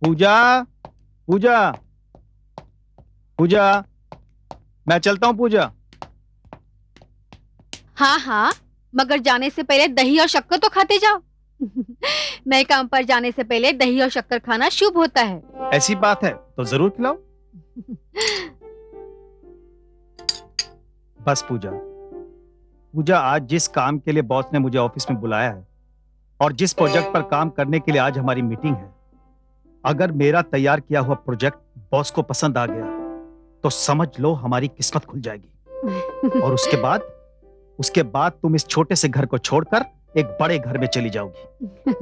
पूजा, पूजा, पूजा, मैं चलता हूँ पूजा। हाँ हाँ, मगर जाने से पहले दही और शक्कर तो खाते जाओ। नए काम पर जाने से पहले दही और शक्कर खाना शुभ होता है। ऐसी बात है तो जरूर खिलाओ। बस पूजा, पूजा आज जिस काम के लिए बॉस ने मुझे ऑफिस में बुलाया है और जिस प्रोजेक्ट पर काम करने के लिए आज हमारी मीटिंग है, अगर मेरा तैयार किया हुआ प्रोजेक्ट बॉस को पसंद आ गया तो समझ लो हमारी किस्मत खुल जाएगी। और उसके बाद तुम इस छोटे से घर को छोड़कर एक बड़े घर में चली जाओगी।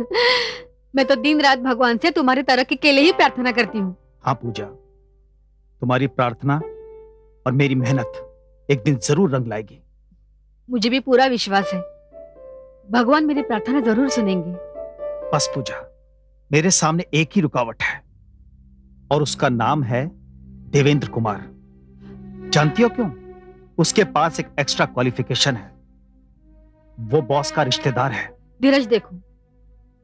मैं तो दिन रात भगवान से तुम्हारी तरक्की के लिए ही प्रार्थना करती हूँ। हाँ पूजा, तुम्हारी प्रार्थना और मेरी मेहनत एक दिन जरूर रंग लाएगी। मुझे भी पूरा विश्वास है, भगवान मेरी प्रार्थना जरूर सुनेंगे। बस पूजा, मेरे सामने एक ही रुकावट है और उसका नाम है देवेंद्र कुमार। जानती हो क्यों? उसके पास एक एक्स्ट्रा क्वालिफिकेशन है, वो बॉस का रिश्तेदार है। धीरज देखो,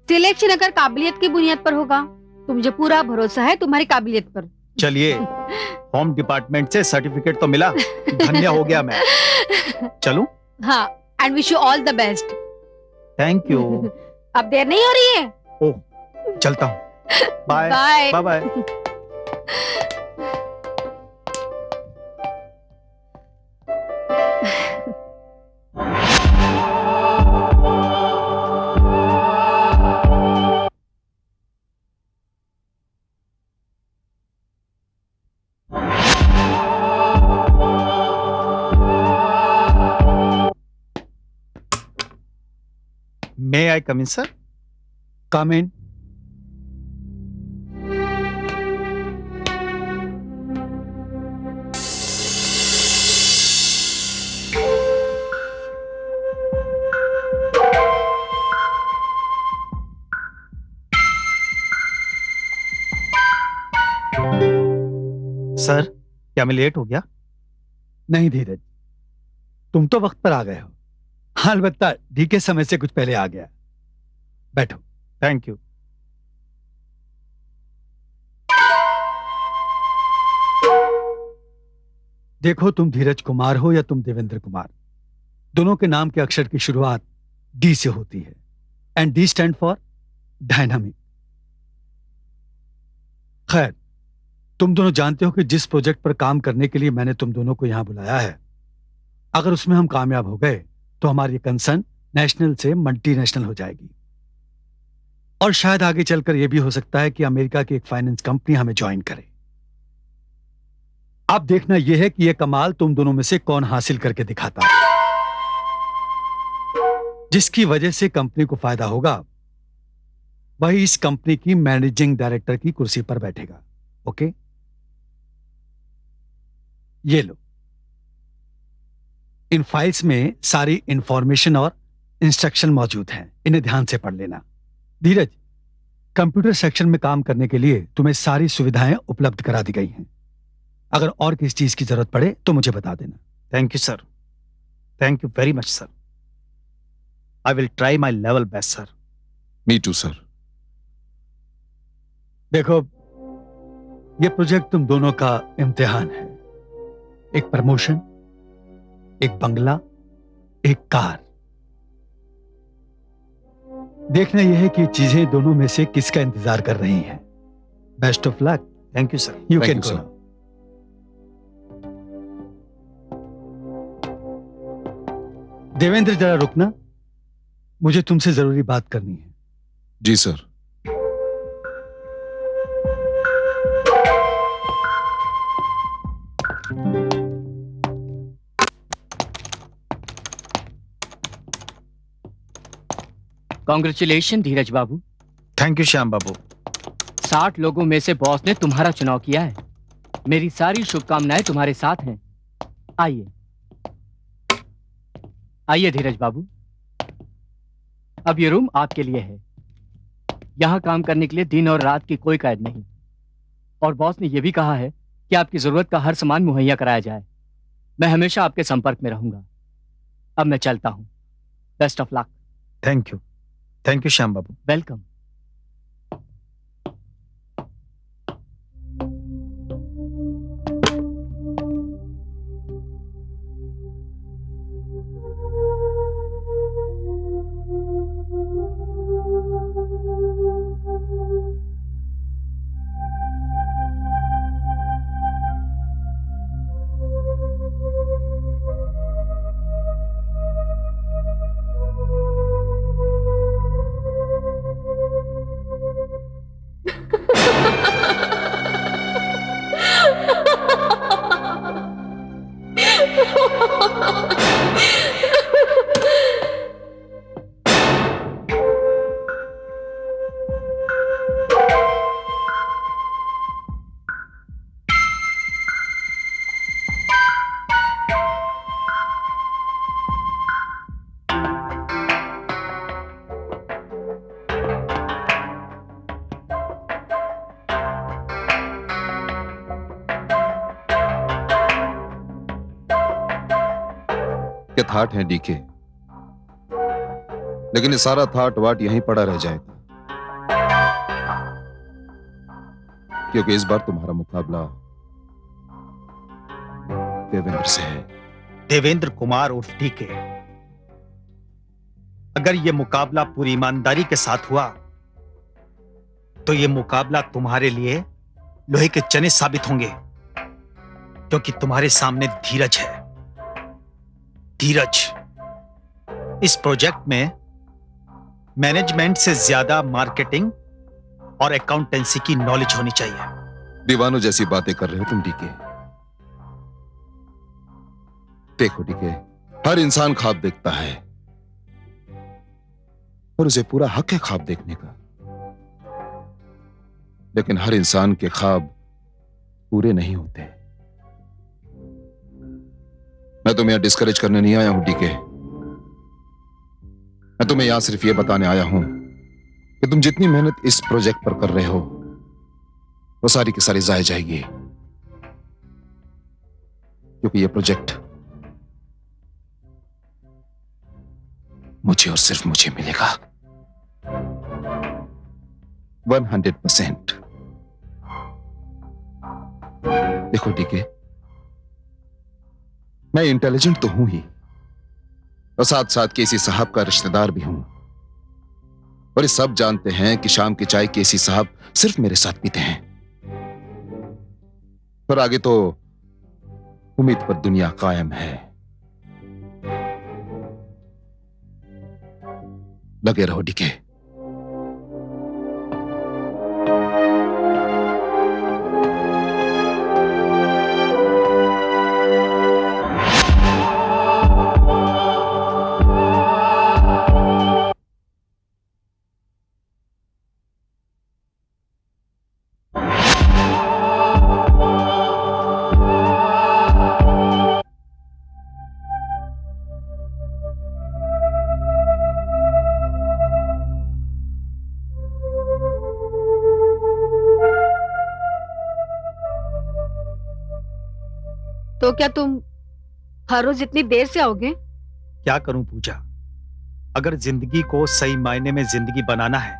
सिलेक्शन अगर काबिलियत की बुनियाद पर होगा तो मुझे पूरा भरोसा है तुम्हारी काबिलियत पर। चलिए, होम डिपार्टमेंट से सर्टिफिकेट तो मिला, धन्य हो गया मैं। चलूं? हाँ, and wish you all the best. Thank you. अब देर नहीं हो रही है? ओह, चलता हूँ। Bye bye bye. May I come in, sir? Come in. Sir, क्या मैं लेट हो गया? नहीं धीरज, तुम तो वक्त पर आ गए हो। हाँ, अलबत्ता डीके समय से कुछ पहले आ गया। बैठो। Thank you. देखो, तुम धीरज कुमार हो या तुम देवेंद्र कुमार, दोनों के नाम के अक्षर की शुरुआत डी से होती है, and D stand for dynamic. खैर, तुम दोनों जानते हो कि जिस प्रोजेक्ट पर काम करने के लिए मैंने तुम दोनों को यहां बुलाया है, अगर उसमें हम कामयाब हो गए तो हमारी कंसर्न नेशनल से मल्टीनेशनल हो जाएगी, और शायद आगे चलकर यह भी हो सकता है कि अमेरिका की एक फाइनेंस कंपनी हमें ज्वाइन करे। अब देखना यह है कि यह कमाल तुम दोनों में से कौन हासिल करके दिखाता है, जिसकी वजह से कंपनी को फायदा होगा, वही इस कंपनी की मैनेजिंग डायरेक्टर की कुर्सी पर बैठेगा। ओके, ये लो। इन फाइल्स में सारी इंफॉर्मेशन और इंस्ट्रक्शन मौजूद हैं, इन्हें ध्यान से पढ़ लेना। धीरज, कंप्यूटर सेक्शन में काम करने के लिए तुम्हें सारी सुविधाएं उपलब्ध करा दी गई हैं। अगर और किसी चीज की जरूरत पड़े तो मुझे बता देना। Thank you sir, thank you very much sir. I will try my level best sir. Me too sir. देखो, ये प्रोजेक्ट तुम दोनों का इम्तिहान है। एक प्रमोशन, एक बंगला, एक कार। देखना यह है कि चीजें दोनों में से किसका इंतजार कर रही हैं। Best of luck. Thank you sir. You Thank can you, go. sir. Devendra, जरा रुकना, मुझे तुमसे जरूरी बात करनी है। जी sir. Congratulation Dheeraj Babu. Thank you Shyam Babu. 60 लोगों में से बॉस ने तुम्हारा चुनाव किया है। मेरी सारी शुभकामनाएं तुम्हारे साथ हैं। आइए आइए धीरज बाबू, अब ये रूम आपके लिए है। यहाँ काम करने के लिए दिन और रात की कोई कैद नहीं। और बॉस ने यह भी कहा है कि आपकी जरूरत का हर सामान मुहैया कराया जाए। मैं हमेशा आपके संपर्क में रहूंगा। अब मैं चलता हूँ। Best of luck. Thank you Shyam Babu. Welcome. क्या थाट है डीके, लेकिन ये सारा थाट वाट यहीं पड़ा रह जाएगा, क्योंकि इस बार तुम्हारा मुकाबला देवेंद्र से है। देवेंद्र कुमार उर्फ डीके। अगर यह मुकाबला पूरी ईमानदारी के साथ हुआ तो यह मुकाबला तुम्हारे लिए लोहे के चने साबित होंगे, क्योंकि तुम्हारे सामने धीरज है। धीरज, इस प्रोजेक्ट में मैनेजमेंट से ज्यादा मार्केटिंग और अकाउंटेंसी की नॉलेज होनी चाहिए। दीवानों जैसी बातें कर रहे हो तुम डीके। देखो डीके, हर इंसान ख्वाब देखता है और उसे पूरा हक है ख्वाब देखने का, लेकिन हर इंसान के ख्वाब पूरे नहीं होते। मैं तुम्हें यहां डिस्करेज करने नहीं आया हूं डीके। मैं तुम्हें यहां सिर्फ यह बताने आया हूं कि तुम जितनी मेहनत इस प्रोजेक्ट पर कर रहे हो वो सारी की सारी जाया जाएगी, क्योंकि यह प्रोजेक्ट मुझे और सिर्फ मुझे मिलेगा 100%। देखो डीके, मैं इंटेलिजेंट तो हूं ही और साथ साथ केसी साहब का रिश्तेदार भी हूं, और ये सब जानते हैं कि शाम की चाय केसी साहब सिर्फ मेरे साथ पीते हैं। पर आगे तो उम्मीद पर दुनिया कायम है। लगे रहो डीके। तो क्या तुम हर रोज इतनी देर से आओगे? क्या करूं पूजा, अगर जिंदगी को सही मायने में जिंदगी बनाना है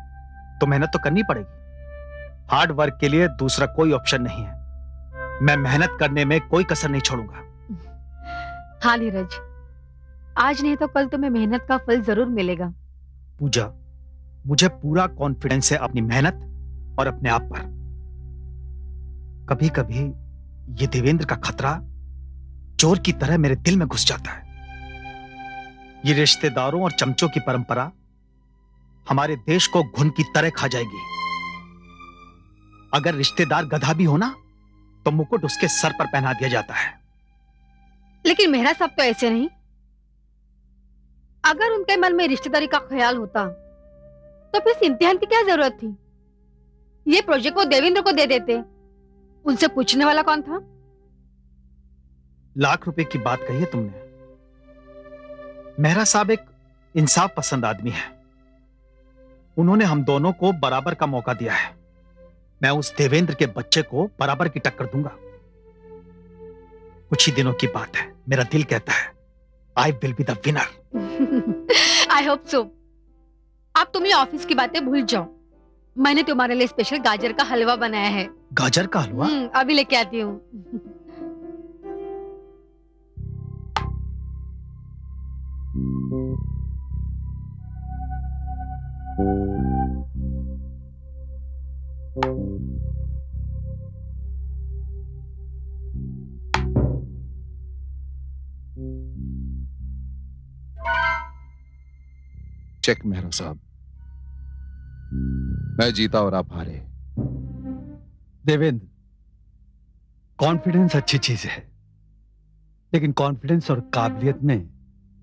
तो मेहनत तो करनी पड़ेगी। हार्ड वर्क के लिए दूसरा कोई ऑप्शन नहीं है। मैं मेहनत करने में कोई कसर नहीं छोड़ूंगा। हाँ नीरज, आज नहीं तो कल तुम्हें मेहनत का फल जरूर मिलेगा। पूजा, मुझे पूरा कॉन्फिडेंस है अपनी मेहनत और अपने आप पर। कभी कभी ये देवेंद्र का खतरा चोर की तरह मेरे दिल में घुस जाता है। ये रिश्तेदारों और चमचों की परंपरा हमारे देश को घुन की तरह खा जाएगी। अगर रिश्तेदार गधा भी हो ना तो मुकुट उसके सर पर पहना दिया जाता है। लेकिन मेहरा साहब तो ऐसे नहीं। अगर उनके मन में रिश्तेदारी का ख्याल होता तो फिर इस इम्तिहान की क्या जरूरत थी? ये प्रोजेक्ट वो देवेंद्र को दे देते, उनसे पूछने वाला कौन था? लाख रुपए की बात कही है तुमने। मेहरा साहब एक इंसाफ पसंद आदमी है। उन्होंने हम दोनों को बराबर का मौका दिया है। मैं उस देवेंद्र के बच्चे को बराबर की टक्कर दूंगा। कुछ ही दिनों की बात है, मेरा दिल कहता है I will be the winner. I hope so. आप तुम ये ऑफिस की बातें भूल जाओ। मैंने तुम्हारे लिए स्पेशल गाजर का हलवा बनाया है। गाजर का हलवा? अभी लेके आती हूँ। चेक मेहरा साहब, मैं जीता और आप हारे। देवेंद्र, कॉन्फिडेंस अच्छी चीज है, लेकिन कॉन्फिडेंस और काबिलियत में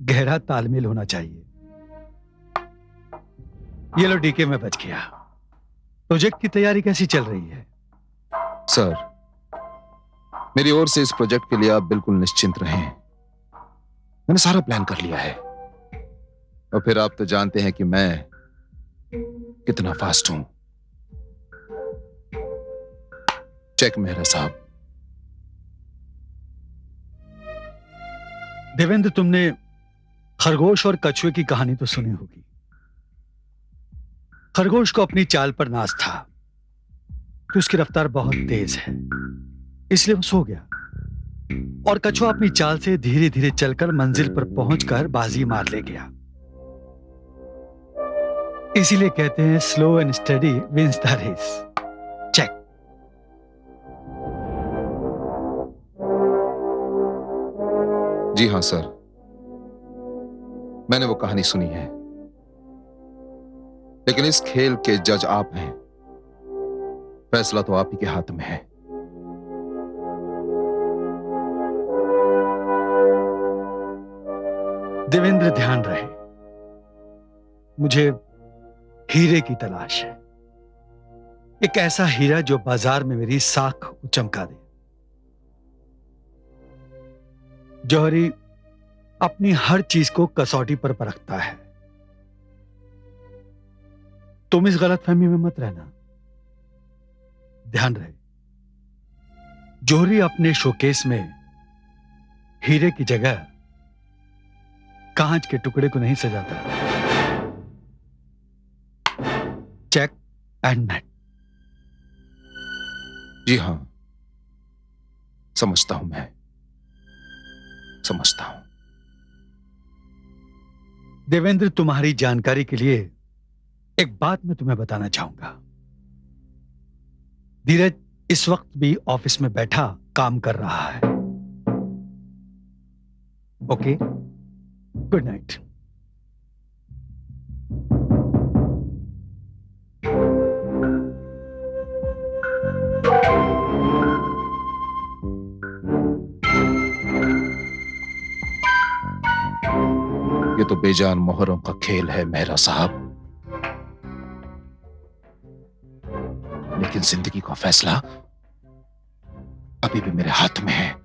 गहरा तालमेल होना चाहिए। ये लो डीके में बच गया। प्रोजेक्ट की तैयारी कैसी चल रही है? सर, मेरी ओर से इस प्रोजेक्ट के लिए आप बिल्कुल निश्चिंत रहें। मैंने सारा प्लान कर लिया है। और फिर आप तो जानते हैं कि मैं कितना फास्ट हूं। चेक मेहरा साहब। देवेंद्र, तुमने खरगोश और कछुए की कहानी तो सुनी होगी। खरगोश को अपनी चाल पर नाज था कि उसकी रफ्तार बहुत तेज है, इसलिए वो सो गया। और कछुआ अपनी चाल से धीरे धीरे चलकर मंजिल पर पहुंचकर बाजी मार ले गया। इसीलिए कहते हैं slow and steady wins the race. Check. जी हां सर, मैंने वो कहानी सुनी है, लेकिन इस खेल के जज आप हैं। फैसला तो आप ही के हाथ में है। देवेंद्र, ध्यान रहे, मुझे हीरे की तलाश है। एक ऐसा हीरा जो बाजार में मेरी साख चमका दे। जौहरी अपनी हर चीज को कसौटी पर परखता है। तुम इस गलतफहमी में मत रहना। ध्यान रहे, जौहरी अपने शोकेस में हीरे की जगह कांच के टुकड़े को नहीं सजाता। Check and net. जी हां, समझता हूं, मैं समझता हूं। देवेंद्र, तुम्हारी जानकारी के लिए एक बात मैं तुम्हें बताना चाहूंगा। धीरज इस वक्त भी ऑफिस में बैठा काम कर रहा है। Okay, good night. ये तो बेजान मोहरों का खेल है मेहरा साहब, लेकिन जिंदगी का फैसला अभी भी मेरे हाथ में है।